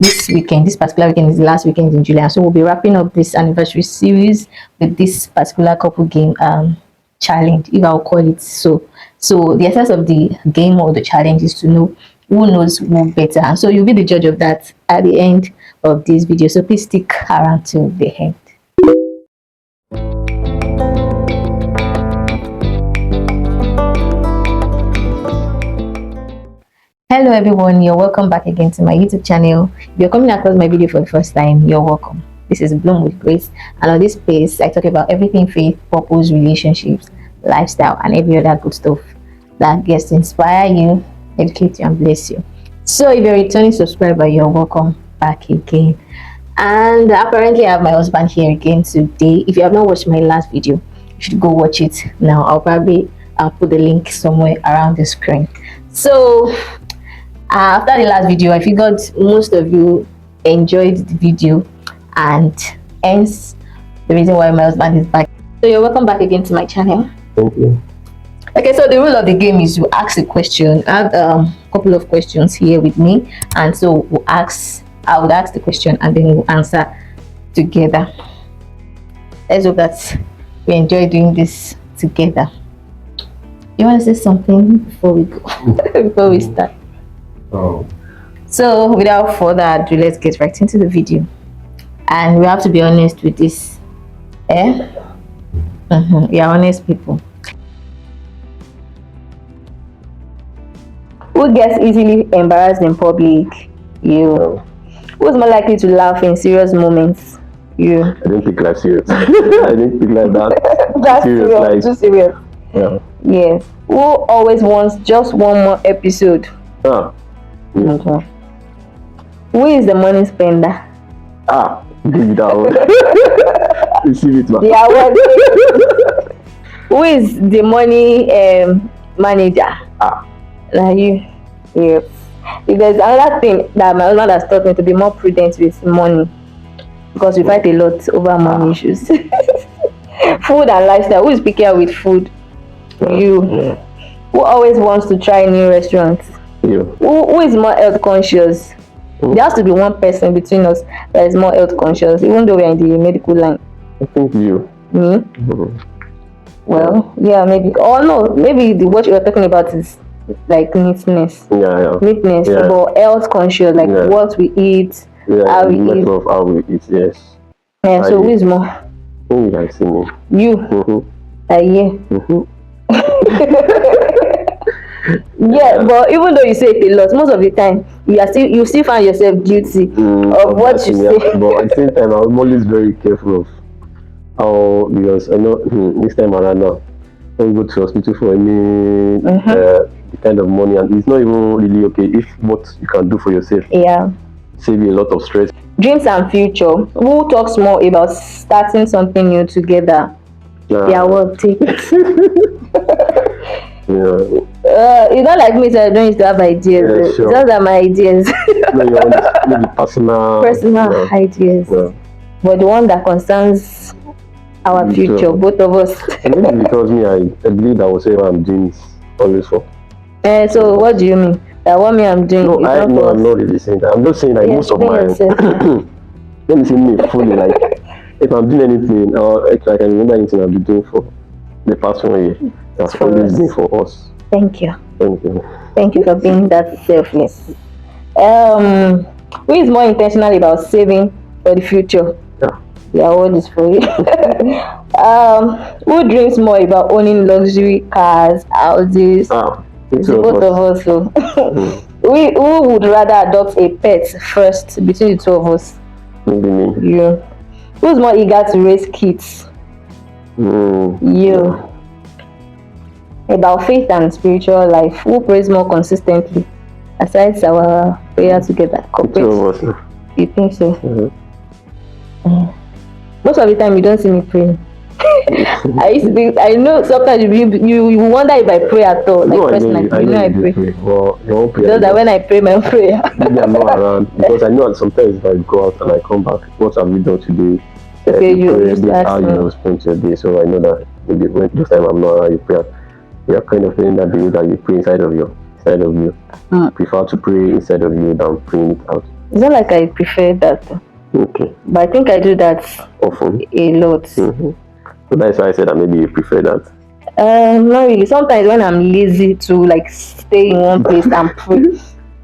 this weekend, this particular weekend is the last weekend in July. So we'll be wrapping up this anniversary series with this particular couple game challenge, if I'll call it so. So the essence of the game or the challenge is to know who knows who better. So you'll be the judge of that at the end of this video. So please stick around till the end. Hello everyone, you're welcome back again to my YouTube channel. If you're coming across my video for the first time, you're welcome. This is Bloom with Grace, and on this space I talk about everything faith, purpose, relationships, lifestyle, and every other good stuff that gets to inspire you, educate you, and bless you. So if you're a returning subscriber, you're welcome back again. And apparently I have my husband here again today. If you have not watched my last video, you should go watch it now. I'll put the link somewhere around the screen. So after the last video, I figured most of you enjoyed the video, and hence the reason why my husband is back. So you're welcome back again to my channel. Thank you. Okay, so the rule of the game is you ask a question. I have a couple of questions here with me, and so I would ask the question and then we'll answer together. Let's hope that we enjoy doing this together. You want to say something before we go? Before we start? Oh. So without further ado, let's get right into the video. And we have to be honest with this. We are honest people. Who gets easily embarrassed in public? You. No. Who's more likely to laugh in serious moments? You. I didn't think like serious. I didn't think like that. That's serious, serious, too serious. Yeah. Yes. Who always wants just one more episode? Ah. Yeah. Okay. Who is the money spender? Ah. Give me that one. Receive it, man. Yeah. Who is the money manager? Ah. Like you. Yes. If there's another thing that my husband has taught me, to be more prudent with money, because we fight a lot over money issues. Food and lifestyle. Who is pickier with food? You. Yeah. Who always wants to try new restaurants? You. Who is more health conscious? There has to be one person between us that is more health conscious, even though we are in the medical line. I think you. Me? Well, yeah, maybe. Or no, maybe what you are talking about is like neatness. Yeah. Neatness, Yeah. but health conscious, like what we eat, how we eat. Of how we eat, yes. Yeah, so who is more? You guys see me. You. Yeah, but even though you say it a lot, most of the time you still find yourself guilty of what you say. But at the same time, I'm always very careful of how, because I know this time around now, don't go to hospital for any the kind of money, and it's not even really okay if what you can do for yourself. Yeah. Save you a lot of stress. Dreams and future. Who talks more about starting something new together? Yeah, well, take it. You don't like me, so I don't used to have ideas. Yeah, sure. Those are my ideas. No, you want maybe personal ideas. Yeah. But the one that concerns our future, both of us. Maybe because me, I believe that whatever I'm doing is always for. So what do you mean? That what me I'm doing? No, I'm not really saying that. I'm just saying like most of my. Let me say me fully, like if I'm doing anything or if I can remember anything I've been doing for the past 1 year, that's always been for us. Thank you. Thank you. Thank you for being that selfless. Who is more intentional about saving for the future? Yeah, what is for you? Who dreams more about owning luxury cars, houses? It's both of us. So. Who would rather adopt a pet first between the two of us? Maybe me. You. Who's more eager to raise kids? You. About faith and spiritual life, who prays more consistently aside our prayer together? You think so? Most of the time you don't see me praying. I know sometimes you wonder if I pray at all. Like personally, I pray. Well, you won't pray. Just that when I pray my prayer. Maybe I'm not around, because I know sometimes if I go out and I come back, what have you done today? Okay, this how you spend your day. So I know that maybe when this time I'm not around, you pray. You're kind of feeling that day that you pray inside of you. Prefer to pray inside of you than praying it out. It's not like I prefer that, Okay, but I think I do that often. a lot. Mm-hmm. So that's why I said that maybe you prefer that. Not really. Sometimes when I'm lazy to like stay in one place and pray,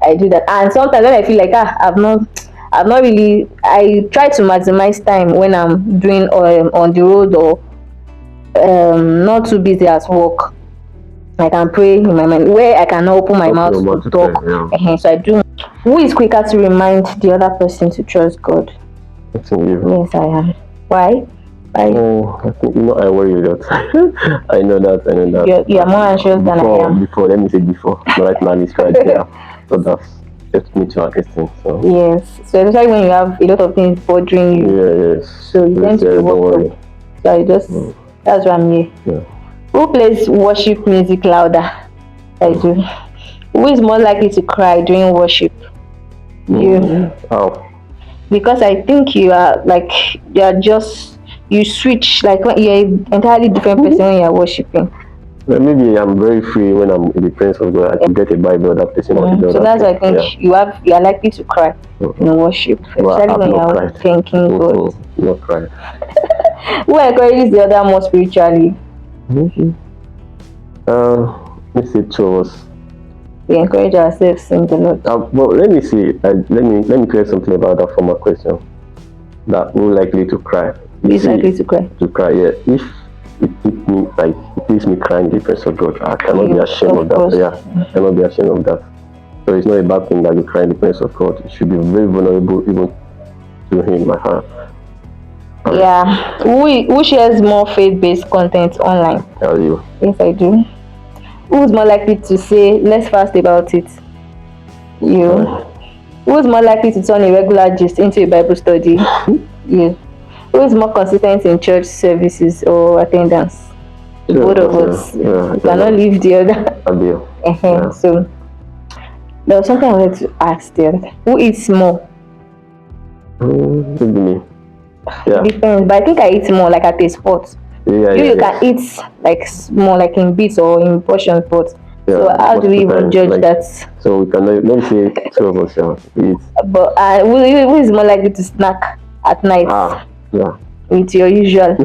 I do that. And sometimes when I feel like I've not really. I try to maximize time when I'm doing on the road or not too busy at work. I can pray in my mind where I cannot open my Open your mouth to mouth to pray. talk. Yeah. So I do. Who is quicker to remind the other person to trust God? I think you. Yes, I am. Why? Why? Oh, I think I worry a lot. I know that. I know that. You're more anxious than I am. Before, let me say before. But right now, it's right there. So that's just me to an extent. So Yes. So especially when you have a lot of things bothering you, yeah, yes. so you tend Please, to be don't worked worry. up. So I just Mm, that's why I'm here. yeah. Who plays worship music louder? I do. Who is more likely to cry during worship? You. How? Because I think you are just you switch like when you're an entirely different person when you're worshiping. Well, maybe I'm very free when I'm in the presence of God. I could get a Bible, that person or the So other that's why thing. I think Yeah. you are likely to cry in worship, But especially I've when not you're cried. thanking God. Not cried. Who encourages the other more spiritually? Mm-hmm. Let's say two of us. We encourage ourselves in the Lord. Well, let me see. Let me clear something about that former question. That we're likely to cry. Who is likely to cry? To cry. Yeah. If it makes me like it makes me cry in the presence of God, I cannot be You, ashamed of of that. course. Yeah, I cannot be ashamed of that. So it's not a bad thing that you cry in the presence of God. You should be very vulnerable even to Him, my heart. Yeah. Who shares more faith-based content online? Tell you. Yes, I do. Who's more likely to say, let's fast about it? You. Who's more likely to turn a regular gist into a Bible study? You. Who is more consistent in church services or attendance? The both of us. Yeah, We cannot leave the other. Abil. Yeah. So there was something I wanted to ask the other. Who eats more? Maybe me. Yeah. It depends, but I think I eat more like at a spot. You can eat like more like in bits or in portions, but so how do we even judge that? So we can let me say two of us. Yeah. We eat. But who is more likely to snack at night? Yeah. With your usual.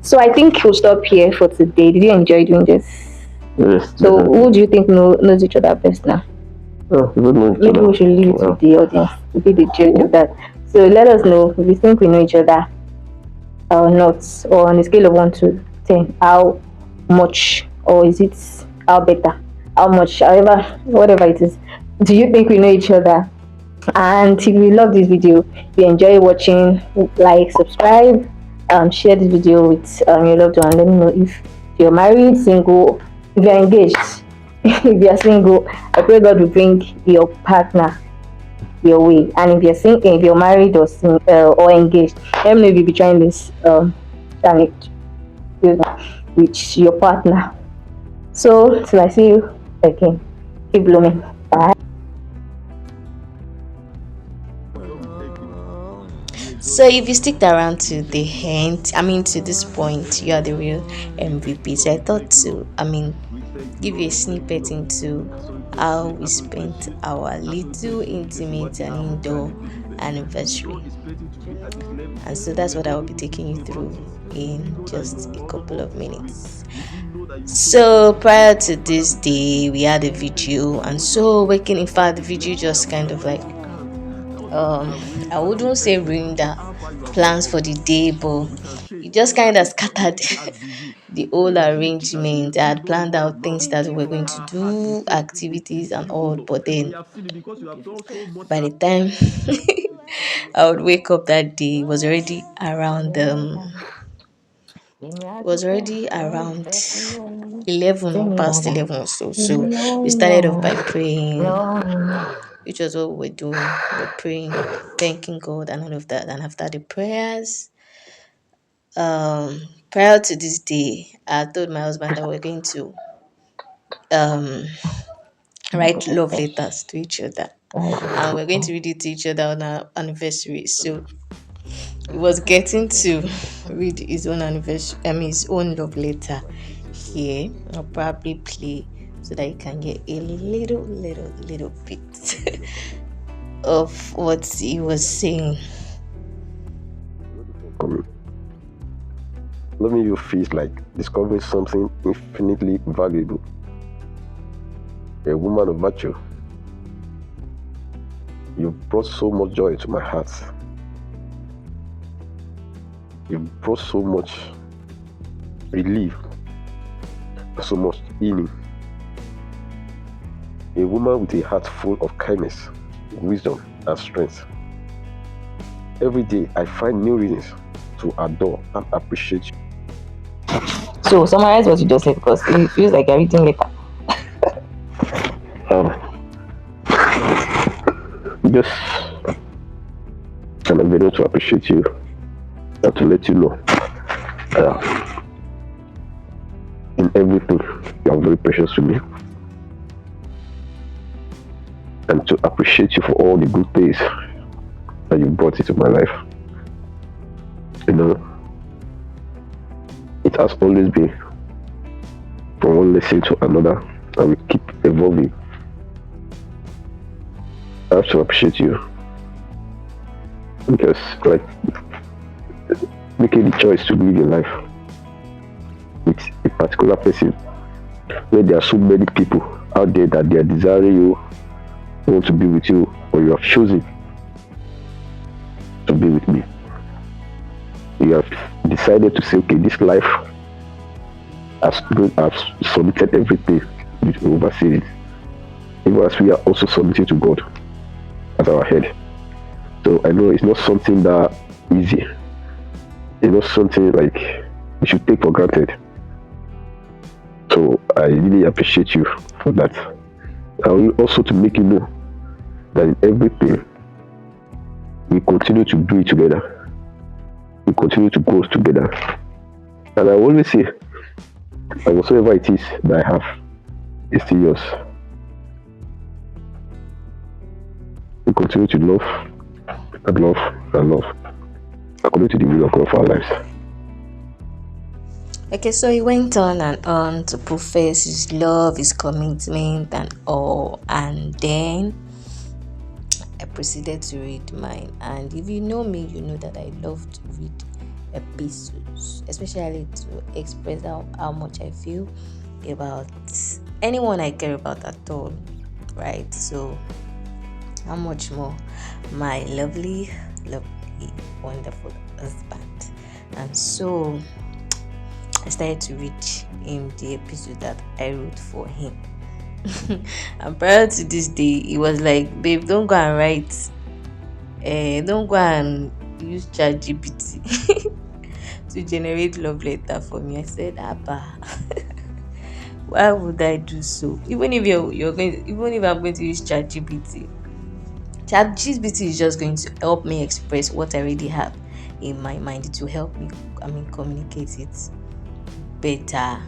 So I think we'll stop here for today. Did you enjoy doing this? Yes. So who do you think knows each other best now? Oh, good morning. Maybe we should leave it to the audience to be the judge of that. So let us know if you think we know each other or not, or on a scale of 1 to 10, how much, or is it how better, how much, however, whatever it is. Do you think we know each other? And if you love this video, if you enjoy watching, like, subscribe, share this video with your loved one. Let me know if you're married, single, if you're engaged. If you're single, I pray God will bring your partner your way. And if you're single, if you're married or engaged, let me know if you'll be trying this challenge with your partner. So till I see you again, keep blooming. Bye. So if you stick around to the end, to this point, you are the real MVP. So I thought to, give you a snippet into how we spent our little intimate and indoor anniversary. And so that's what I will be taking you through in just a couple of minutes. So prior to this day, we had a video, and so waking, in fact, the video just kind of like I wouldn't say ruined the plans for the day, but it just kind of scattered the whole arrangement. I had planned out things that we were going to do, activities and all, but then by the time I would wake up that day, it was already around 11 or past 11 or so. So we started off by praying, which was what we were doing. We're praying, thanking God and all of that. And after the prayers, prior to this day, I told my husband that we're going to um write love letters to each other. And we're going to read it to each other on our anniversary. So he was getting to read his own anniversary, his own love letter here. I'll probably play so that you can get a little bit of what he was saying. Um, Let me you feel like discovering something infinitely valuable. A woman of virtue. You've brought so much joy to my heart. You've brought so much relief, so much healing. A woman with a heart full of kindness, wisdom, and strength. Every day I find new reasons to adore and appreciate you. So summarize what you just said because it feels like you're reading later. Just an video to appreciate you and to let you know in everything you are very precious to me, and to appreciate you for all the good things that you brought into my life. You know, it has always been from one lesson to another, and we keep evolving. I have to appreciate you because, like, making the choice to live your life with a particular person where there are so many people out there that they are desiring you, want to be with you, or you have chosen to be with me. You have decided to say, okay, this life, I've submitted everything, you oversee it. Even as we are also submitting to God as our head. So I know it's not something that easy. It's not something like you should take for granted. So I really appreciate you for that. And also to make you know that in everything we continue to do it together. We continue to grow together. And I always say that whatsoever it is that I have is still yours. We continue to love and love and love according to the will of God for our lives. Okay, so he went on and on to profess his love, his commitment, and all, and then I proceeded to read mine. And if you know me, you know that I love to read epistles, especially to express how much I feel about anyone I care about at all, right? So how much more my lovely, wonderful husband. And so I started to read him the episode that I wrote for him. And prior to this day, he was like, babe, don't go and write, don't go and use ChatGPT to generate love letter for me. I said, Abba, why would I do so? Even if even if I'm going to use ChatGPT is just going to help me express what I already have in my mind. It will help me, communicate it better.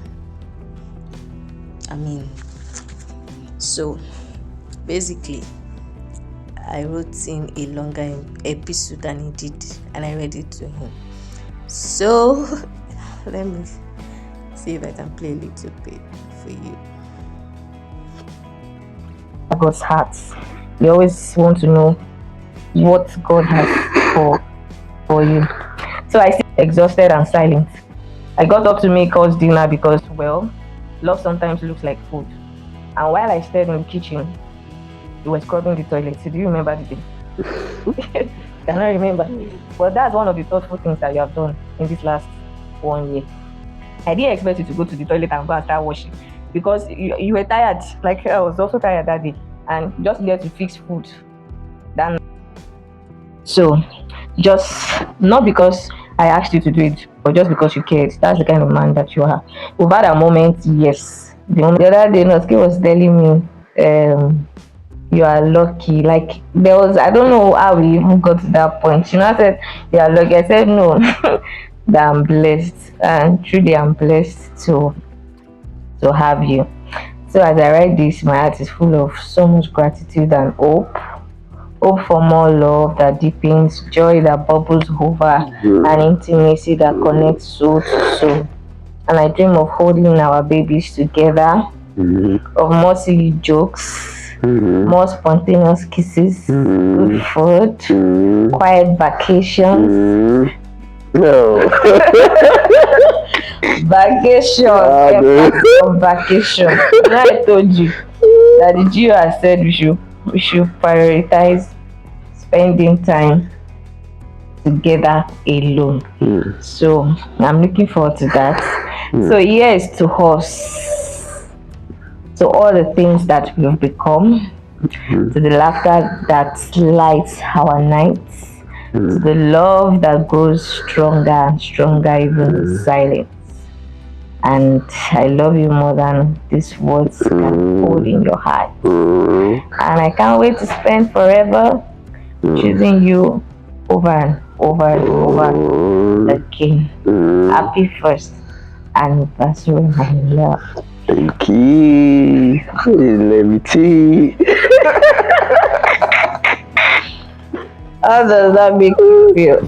So basically, I wrote him a longer episode than he did, and I read it to him. So let me see if I can play a little bit for you. God's heart. You always want to know what God has for you. So I stayed exhausted and silent. I got up to make us dinner because, well, love sometimes looks like food. And while I stayed in the kitchen, he was scrubbing the toilet. So do you remember the day? Cannot remember. But that's one of the thoughtful things that you have done in this last 1 year. I didn't expect you to go to the toilet and go and start washing because you were tired. Like I was also tired that day, and just there to fix food. Then, so just not because I asked you to do it, but just because you cared. That's the kind of man that you are. We've had a moment, yes. The other day, Noski was telling me, you are lucky. Like there was, I don't know how we even got to that point. You know, I said you are lucky. I said no, that I'm blessed, and truly I'm blessed to have you. So as I write this, my heart is full of so much gratitude and hope. Hope for more love that deepens, joy that bubbles over, and intimacy that connects soul to soul. And I dream of holding our babies together, of more silly jokes, more spontaneous kisses, good food, quiet vacations. No. Vacation, emphasis on vacation. Now I told you that the Geo has said we should prioritize spending time together alone. So I'm looking forward to that. So here's to us, to all the things that we've become, to the laughter that lights our nights, to the love that grows stronger and stronger even in silence. And I love you more than these words can hold in your heart. And I can't wait to spend forever choosing you over and over and over again. Happy first anniversary, my love. Thank you. Let me see. How does that make you feel?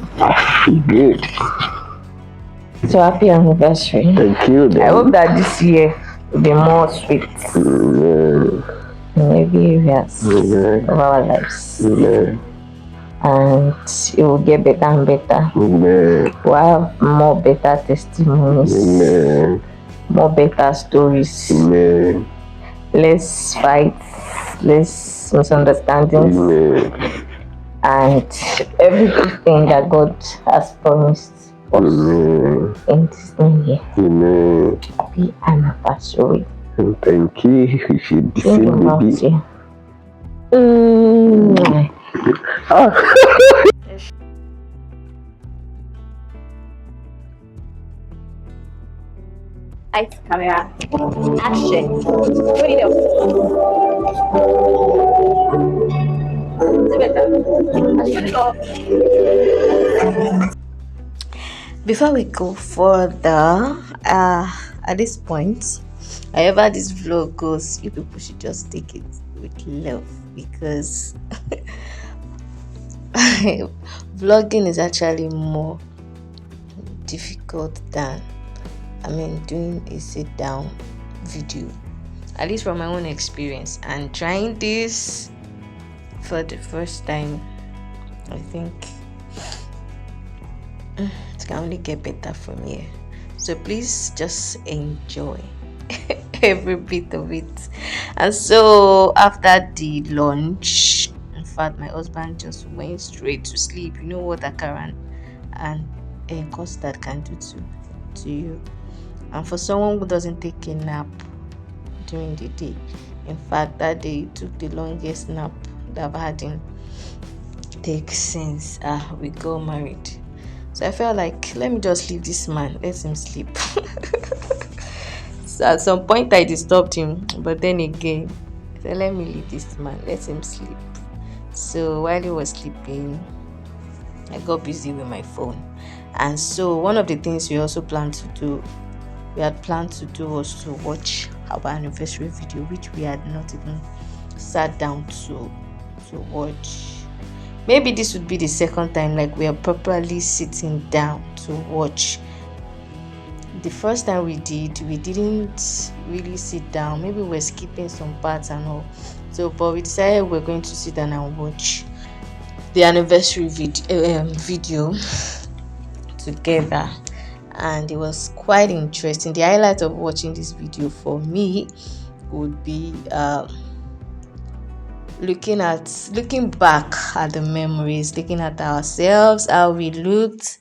Good. So happy anniversary. Thank you. I hope that this year will be more sweet in every areas of our lives. And it will get better and better. We'll have more better testimonies, more better stories, less fights, less misunderstandings, and every good thing that God has promised us in this new year. Happy anniversary. Thank you. We should be Think about baby. you. Lights, camera, action. Freedom. Before we go further, at this point, however this vlog goes, you people should just take it with love, because vlogging is actually more difficult than doing a sit down video, at least from my own experience. And trying this for the first time, I think it can only get better from here. So please just enjoy every bit of it. And so after the lunch, in fact, my husband just went straight to sleep. You know what akara and custard can do to you. And for someone who doesn't take a nap during the day, in fact, that day he took the longest nap that I've had in take since we got married. So I felt like, let me just leave this man, let him sleep. So at some point I disturbed him, but then again I said, let me leave this man, let him sleep. So while he was sleeping, I got busy with my phone. And so one of the things we had planned to do was to watch our anniversary video, which we had not even sat down to watch. Maybe this would be the second time like we are properly sitting down to watch. The first time we didn't really sit down. Maybe we're skipping some parts and all. So but we decided we're going to sit down and watch the anniversary video together, and it was quite interesting. The highlight of watching this video for me would be looking back at the memories, looking at ourselves, how we looked,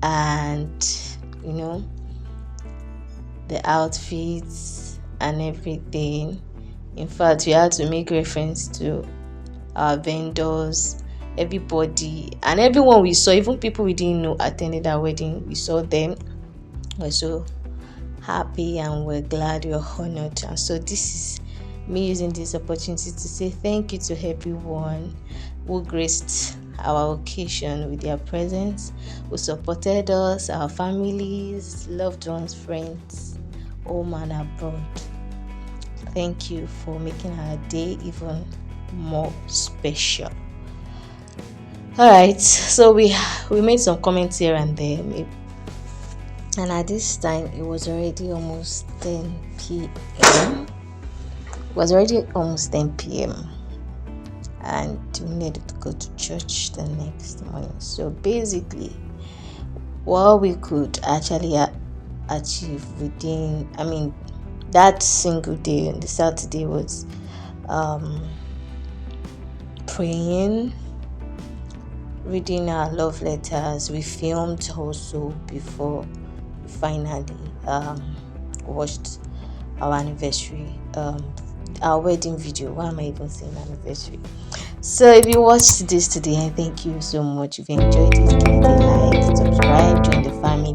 and the outfits and everything. In fact, we had to make reference to our vendors, everybody and everyone we saw, even people we didn't know attended our wedding. We saw them. We're so happy and we're glad, we're honored. And so this is me using this opportunity to say thank you to everyone who graced our occasion with their presence, who supported us, our families, loved ones, friends, home and abroad. Thank you for making our day even more special. All right, so we made some comments here and there. And at this time, it was already almost 10 p.m. It was already almost 10 p.m. and we needed to go to church the next morning. So basically, what we could actually achieve within, that single day on the Saturday was um, praying, reading our love letters. We filmed also before we finally watched our anniversary, our wedding video. Why am I even saying anniversary? So if you watched this today, I thank you so much. If you enjoyed it, give it a like, subscribe, join the family,